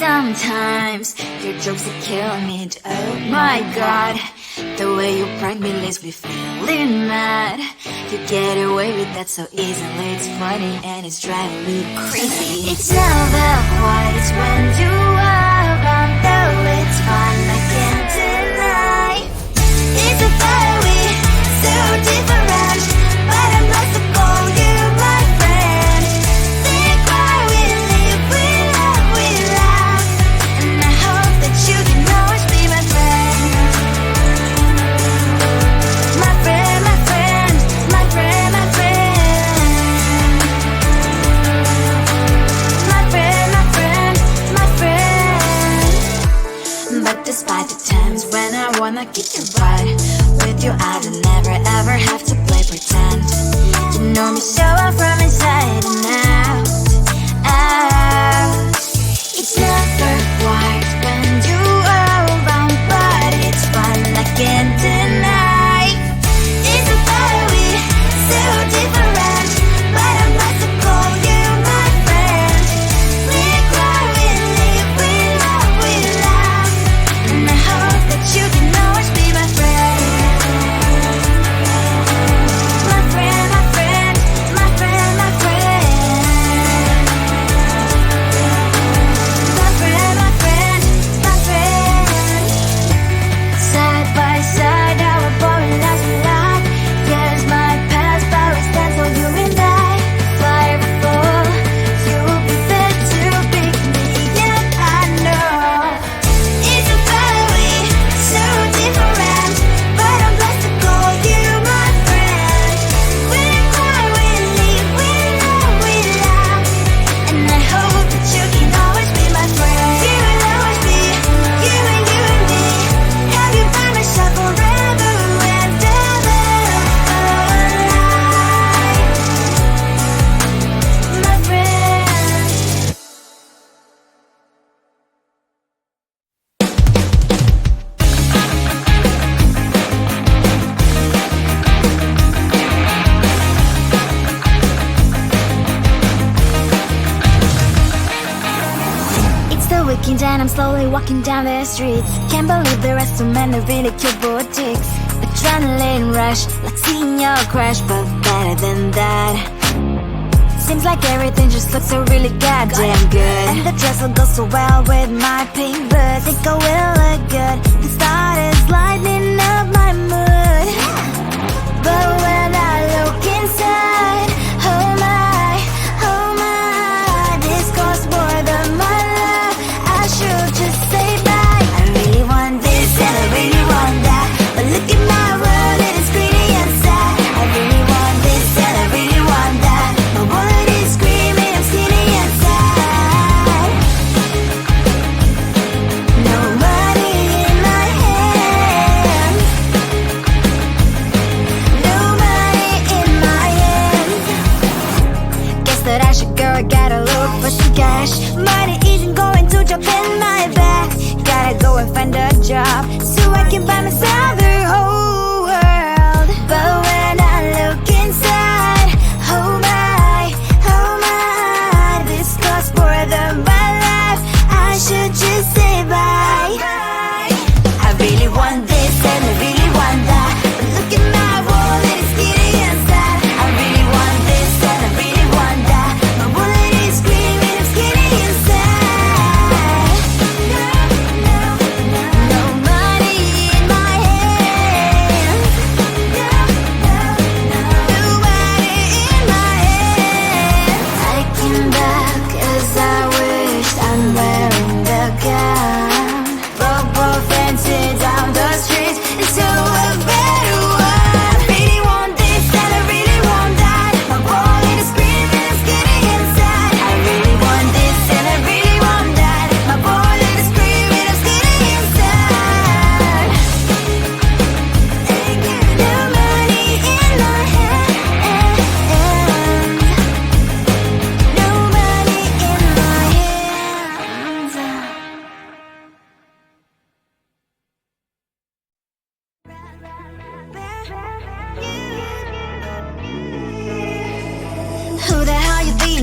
Sometimes your jokes are killing me. Oh my god, the way you prank me leaves me feeling mad. You get away with that so easily. It's funny and it's driving me crazy. It's never quite, it's when you are around, though it's fun, I can't deny. It's a very so different, but I'm lost to call you my friend. Think why we live, we laugh, and I hope that you can always be my friend. My friend, my friend, my friend, my friend. My friend, my friend, my friend. But despite the times when I wanna kick your butt, with you I don't never ever have to play pretend. You know me so well from inside and out, out. It's never quite when you are around, but it's fun, I can't deny. It's a very so different, but I'm not to call you my friend. We cry, we live, we love, and I hope that you can always be my friend. My friend, my friend, my friend, my friend. My friend, my friend, my friend. Side by side, our body last we laugh. Yes, my past powers stand so you and I. Fire before you will be there to pick me, and I know it's a very so different, but I'm blessed to call you my friend. We cry, we live, we laugh, and I hope that you can always be my friend. You will always be you and me. Have you by my side forever and ever. My friend. It's the weekend and I'm slowly walking down the streets. Can't believe there are so many really cute boutiques. Adrenaline rush, like seeing your crush, but better than that. Seems like everything just looks so really goddamn good, and the dress will go so well with my pink boots. Think I will look good, the start is lighting up my mood. But when I look inside, oh my, this costs more than my love. I should just say bye. I really want this and I really want that, but look at my world, it is pretty and sad. I really want this and I really want that. My wallet is screaming, I'm skinny and sad. No money in my hand, no money in my hand. Guess that I should go, I gotta look for some cash. Money isn't going to jump in my bag. Gotta go and find a job so I can buy myself the whole world. But when I look inside, oh my, this costs more than my life. I should just say bye. I really want this and I really want that, but look at my wallet, it's skinny and sad. I really want this and I really want that. My wallet is screaming, I'm skinny and sad. No money in my hand,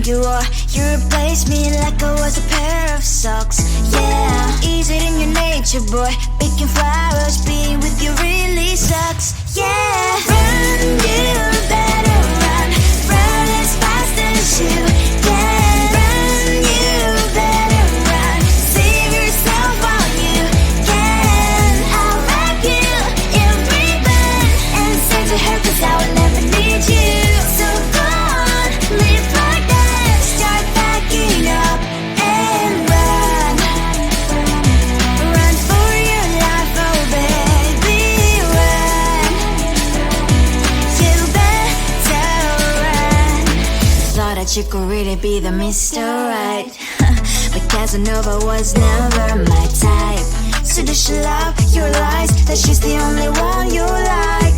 everything you are. You replaced me like I was a pair of socks. Yeah, is it in your nature, boy? Picking flowers, being with you really sucks. Yeah, run, you better run. Run as fast as you can. Run, you better run. Save yourself while you can. I'll wrap you in ribbon and send to her, 'cause I will never need you. So go on, live like that. Start backing up and run. Run for your life, oh baby, run. You better run. Thought that you could really be the Mr. Right, but Casanova was never my type. So does she love your lies, that she's the only one you like?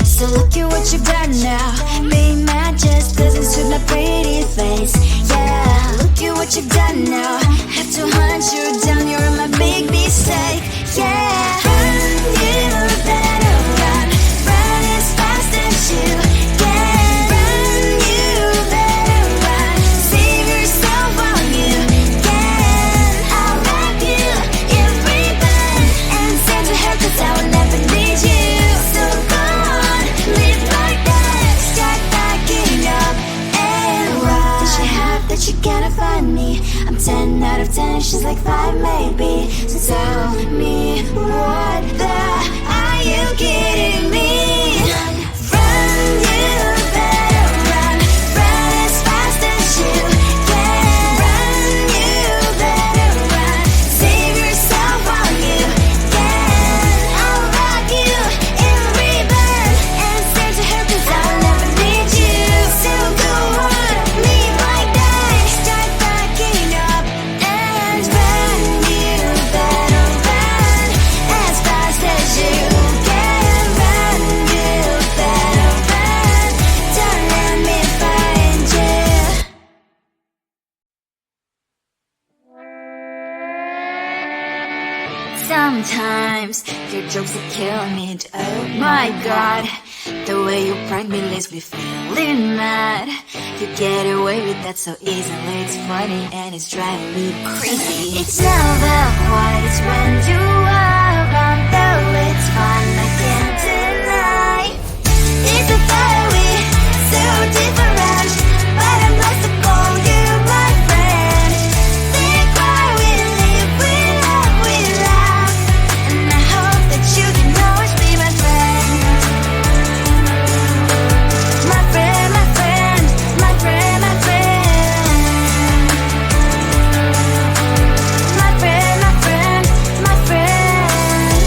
So look at what you've done now. Being mad just doesn't suit my pretty face. Yeah, look at what you've done now. Have to hunt you down, you're my big mistake. Yeah, run, you better run. Run as fast as you can. Run, you better run. Save yourself while you can. I'll wrap you in ribbon and send to her, 'cause I will never need you. So go on, live like that. Start backing up and run. Does she have that you cannot find me? I'm 10 out of 10, she's like 5 maybe. So tell me, what the, are you kidding me? Run, you better run. Run as fast as you can. Run, you better run. Save yourself while you can. I'll wrap you in ribbon and send to her, 'cause I'll never need you. So go on, live like that. Start backing up and run. You better run as fast as you can. Run, you better run. Don't let me find you. Sometimes your jokes will kill me. Oh my god, the way you prank me leaves me feeling mad. You get away with that so easily. It's funny and it's driving me crazy. It's never quiet, it's when you are around, though it's fun, I can't deny. It's a fiery, so different, but I'm blessed to call you my friend. We cry, we live, we love, we laugh, and I hope that you can always be my friend. My friend, my friend, my friend, my friend. My friend, my friend, my friend.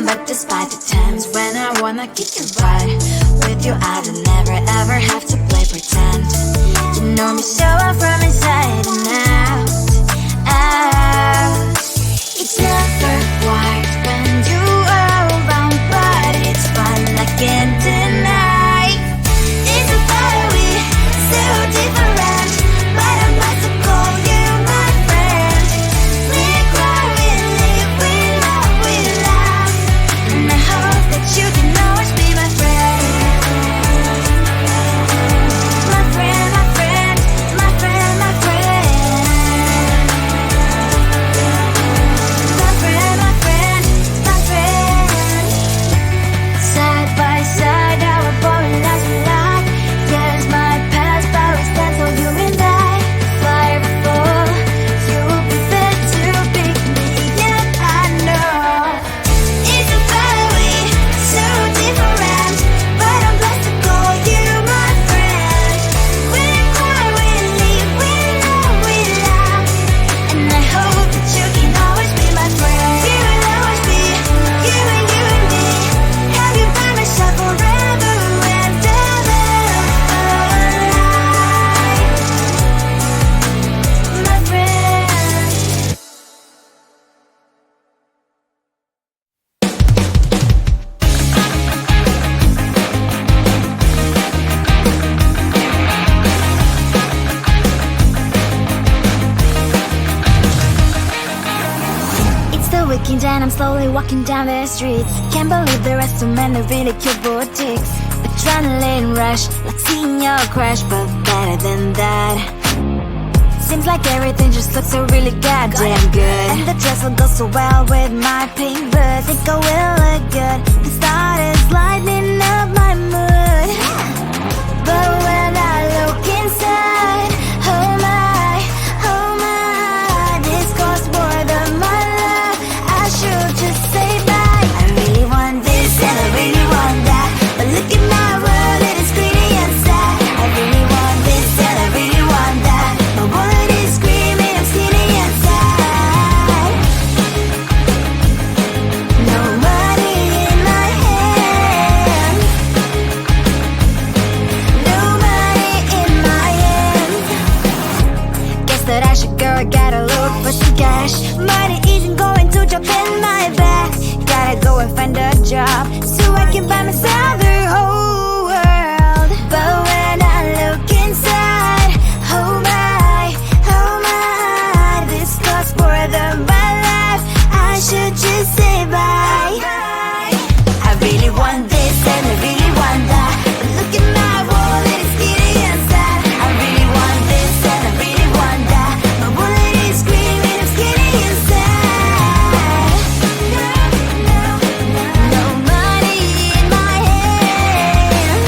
But despite the times when I wanna kick your butt, with you I don't never ever have to play pretend. You know me so well from inside and out, out. It's never quiet when you are around, but it's fun, I can't deny. It's a fiery, so different, but I'm about to call you my friend. We cry, we live, we love, we laugh, and I hope that you can always be my friend. My friend, my friend, my friend, my friend. My friend, my friend, my friend. Side by side, our body lies alive. Yes, my past, but we stand so you and I. Fire before you will be there to pick me up, I know. It's a fiery, so different, but I'm blessed to call you my friend. We cry, we live, we love, we laugh, and I hope that you can always be my friend. You will always be, you and me. Have you by my side forever and ever. Alive, my friend. It's the weekend and I'm slowly walking down the streets. Can't believe there are so many really cute boutiques. Adrenaline rush, like seeing your crush, but better than that. seems like everything just looks so really goddamn good. And the dress will go so well with my pink boots. Think I will look good. The thought is lighting up my mood. But when I look inside, oh my, this costs more than my love. I should just say bye. I really want this and I really want that, but look at my world, it is greedy and sad. I really want this and I really want that, my wallet is screaming, I'm skinny and sad. No money in my hand, no money in my hand. Guess that I should go, I gotta look for some cash. Money isn't going to drop in my bag. Gotta go and find a job so I can buy myself the whole world. But when I look inside, oh my, this costs more than my life. I should just say bye. I really want this and I really want that, but look at my wallet, it's skinny and sad. I really want this and I really want that, my wallet is screaming, I'm skinny and sad. No money in my hand,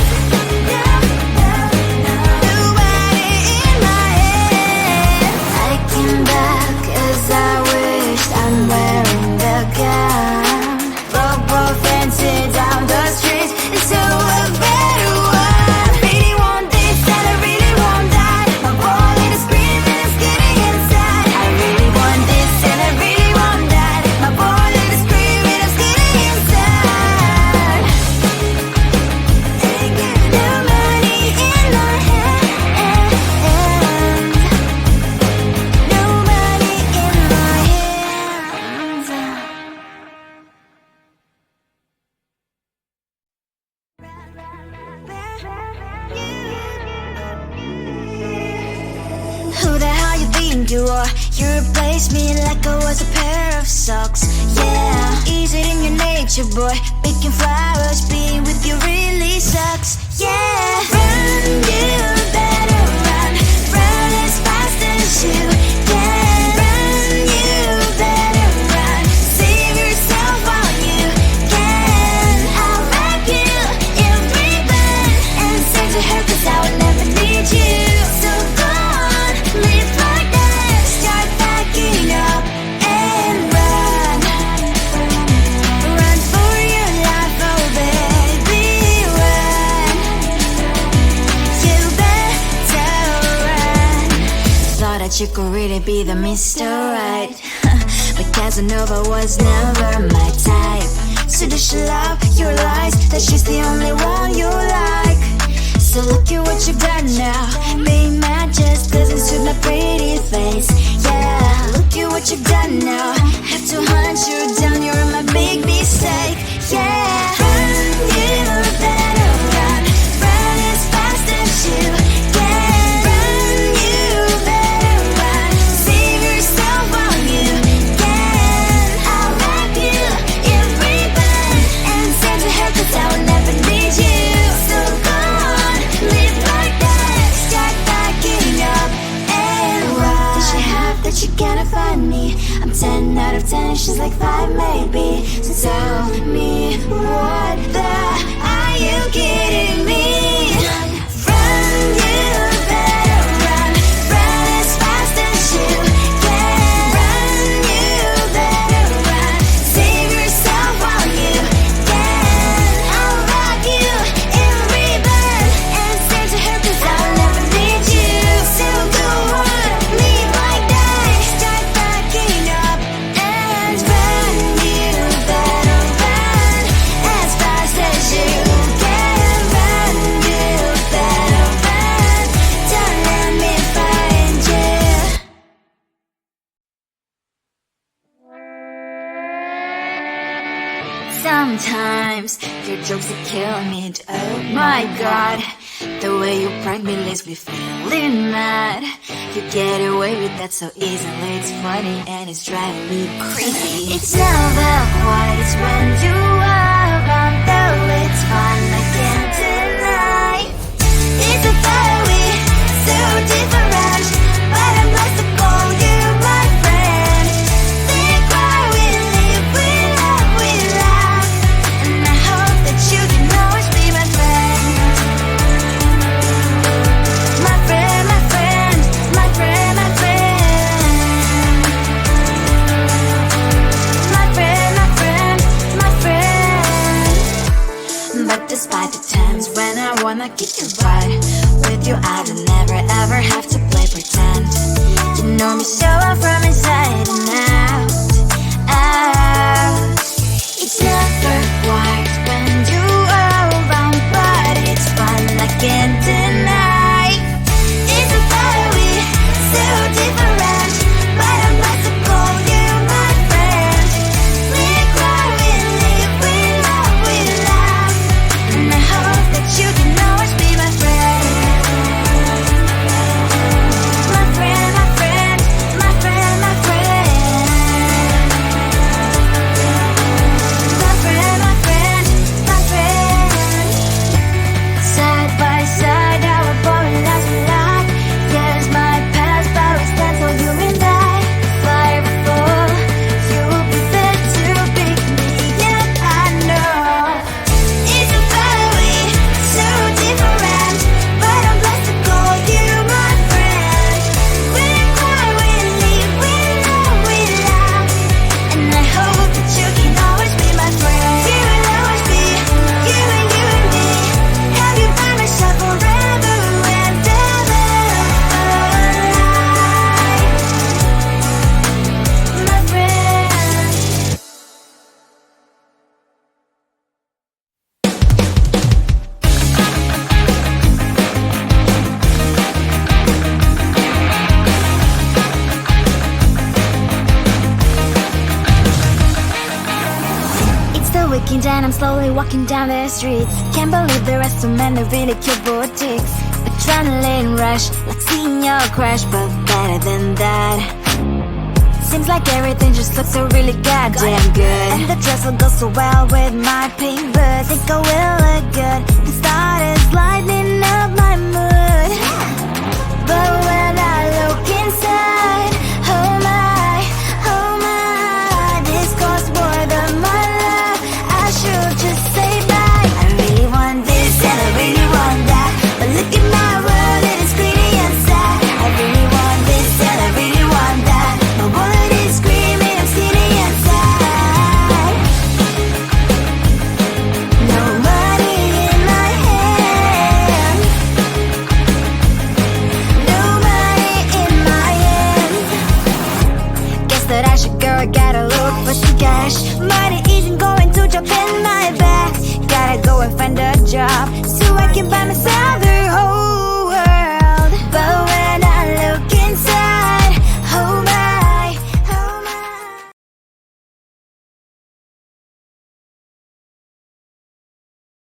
no money in my hand. I came back as I wished, I'm wearing the gown. Broke fancy down the streets, it's so a better one. I really want this and I really want that, my wallet is screaming, I'm skinny inside. I really want this and I really want that, my wallet is screaming, I'm skinny inside. No money in my hand, no money in my hands. Who the hell you think you are? You replaced me like I was a pair of socks. Yeah, is it in your nature, boy? Picking flowers, being with you really sucks. Yeah, run, you better run, run as fast as you can. Run, you better run, save yourself while you can. I'll wrap you in ribbon and send to her 'cause I will never need you. So go on, live like that, start packing up and run. Run for your life, oh baby, run. You better run. Thought that you could really be the Mr. Right, but Casanova was never my type. So does she love your lies, that she's the only one you like? So look at what you've done now, being mad just doesn't suit my pretty face. Yeah, look at what you've done now, have to hunt you down, you're my big mistake. Yeah, run, you better run, run as fast as you can. Run, you better run, save yourself while you can. I'll wrap you in ribbon and send to her 'cause I will never need you. So go on, live like that, start packing up and run. Does she have that you cannot find me? I'm 10 out of 10, she's like 5 maybe. So tell me, what the, are you kidding me? Run, you better run, run as fast as you can. Run, you better run, save yourself while you can. I'll wrap you in ribbon and send to her 'cause I'll never need you. So go on, live like that, start packing up and run. You better run as fast as you can. Run, you better run, don't let me find you. Sometimes your jokes that kill me, and oh my god, the way you prank me leaves me feeling mad. You get away with that so easily, it's funny and it's driving me crazy. It's never quiet, it's when you are around, though it's fun, I can't deny. It's a fire we so different, but I'm blessed to get you right. With you I don't never ever have to play pretend. You know me so well from inside and out, out. It's never white when you are around, but it's fun, I can't deny. It's a better we, so different, but I'm about to call you my friend. We cry, we live, we love, we laugh, and I hope that you can always be my friend. My friend, my friend, my friend, my friend. My friend, my friend, my friend. Side by side, our body lies alive. Yes, my past, but we stand so you and I. Fire before you will be there to pick me, yet I know it's a better way, so different, but I'm blessed to call you my friend. We cry, we live, we love, we laugh, and I hope that you can always be my friend. You will always be, you and me. Have you by my side forever and ever, alive, my friend. It's the weekend and I'm slowly walking down the streets. Can't believe there are so many really cute boutiques. Adrenaline rush, like seeing your crush, but better than that. Seems like everything just looks so really goddamn good, and the dress will go so well with my pink boots. Think I will look good, the start is lighting up my mood. But when I look inside, oh my, this costs more than my love. I should just say bye. I really want this and I really want that, but look at my world, it is pretty inside. I really want this and I really want that, my wallet is screaming, I'm sitting inside. No money in my hand, no money in my hand. Guess that I should go, I gotta look for some cash. Money isn't going to jump in my bag. Gotta go and find a job so I can buy myself